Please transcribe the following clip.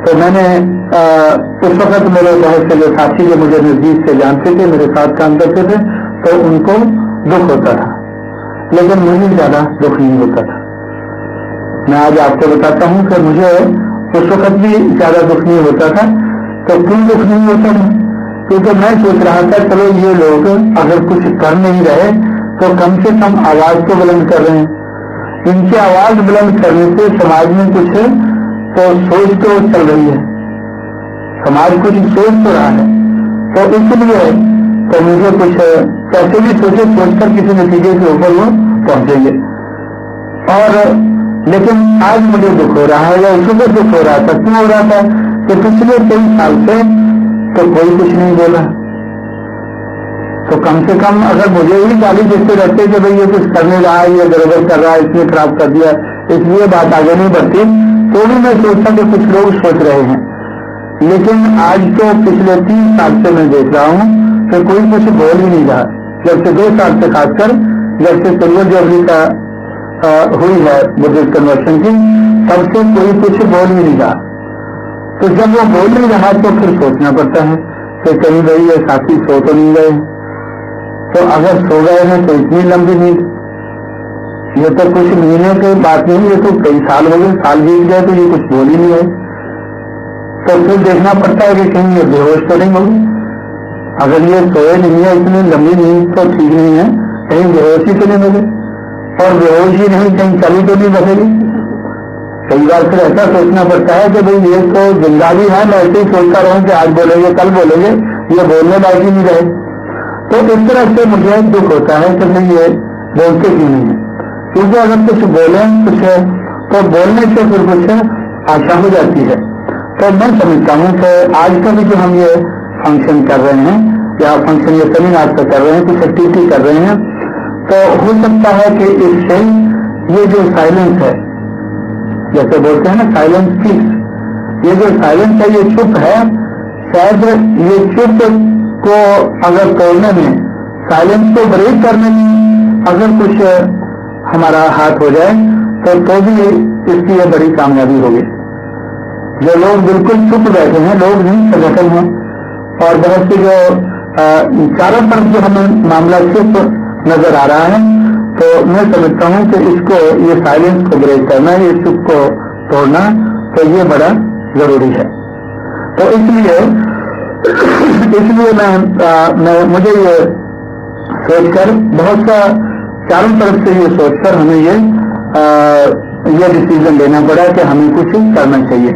तो मैंने उस वक्त मेरे बहुत से जो साथी जो मुझे नजदीक से जानते थे, मेरे साथ काम करते थे, तो उनको दुख होता था, लेकिन मुझे ज्यादा दुख नहीं होता था। मैं आज आपको बताता हूं कि मुझे उस वक्त भी ज्यादा दुख नहीं होता था। तो क्यों दुख नहीं होता था? क्योंकि मैं सोच रहा था चलो ये लोग अगर कुछ कर नहीं रहे तो कम से कम आवाज तो बुलंद कर रहे हैं। इनकी आवाज बुलंद करने से समाज में कुछ तो सोच तो चल रही है, समाज कुछ सोच तो रहा है। तो इसलिए तो मुझे कुछ कैसे भी सोचकर किसी नतीजे के ऊपर वो पहुंचेंगे। और लेकिन आज मुझे दुख हो रहा है, या उसी को दुख हो रहा था। क्यों हो रहा था? कि पिछले 23 साल से तो कोई कुछ नहीं बोला। तो कम से कम अगर मुझे ही गाली देते रहते कि भाई ये कुछ करने रहा है, ये गड़बड़ कर रहा है, इसने खराब कर दिया, इसलिए बात आगे नहीं बढ़ती, तो भी मैं सोचता कि कुछ लोग सोच रहे हैं। लेकिन आज तो पिछले 3 साल से मैं देख रहा हूं कि कोई कुछ बोल ही नहीं रहा। जब से 2 साल से खासकर जब से सिल्वर जुबली का हुई है बुद्धिस्ट कन्वर्शन की, तब से कोई कुछ बोल ही नहीं रहा। तो जब वो बोल नहीं रहा तो फिर सोचना पड़ता है कि कहीं भाई ये साथी सो तो नहीं गए। तो अगर सो गए हैं तो इतनी लंबी नींद, ये तो कुछ महीने की बात नहीं, ये तो कई साल हो गए, साल बीत गए तो ये कुछ बोल ही नहीं है। तो फिर देखना पड़ता है कि कहीं ये बेहोश तो नहीं होगी। अगर ये सोए नहीं है, इतनी लंबी नींद तो ठीक नहीं है, कहीं बेहोशी तो नहीं होगी, और बेहोशी नहीं कहीं चली तो नहीं बचेगी। कई बार फिर ऐसा सोचना पड़ता है कि भाई ये तो जिंदा भी है, मैं ऐसे ही सोचता रहूं कि आज बोलेंगे कल बोलेंगे, ये बोलने लायक ही नहीं रहे। तो इस तरह से मुझे दुख होता है कि भाई ये बोलते क्यों नहीं है। क्योंकि अगर कुछ बोले कुछ तो बोलने से फिर कुछ आशा हो जाती है। तो मैं समझता हूँ कि आज का भी जो हम ये फंक्शन कर रहे हैं, या फंक्शन ये सेमिनार से कर रहे हैं, कुछ एक्टिविटी कर रहे हैं, तो हो सकता है कि इससे ये जो साइलेंस है, जैसे बोलते हैं ना साइलेंस स्पीक्स, ये जो साइलेंस है, ये चुप है, शायद ये चुप को अगर तोड़ने में, साइलेंस को ब्रेक करने में अगर कुछ हमारा हाथ हो जाए तो भी इसकी ये बड़ी कामयाबी होगी। जो लोग बिल्कुल चुप बैठे हैं, लोग नहीं संगठन हैं, और बहुत से जो चारों तरफ जो हमें मामला चुप नजर आ रहा है, तो मैं समझता हूं कि इसको, ये साइलेंस को ब्रेक करना, ये चुप को तोड़ना, तो ये बड़ा जरूरी है। तो इसलिए मुझे ये सोचकर बहुत सा चारों तरफ से ये सोचकर हमें ये डिसीजन लेना पड़ा कि हमें कुछ करना चाहिए।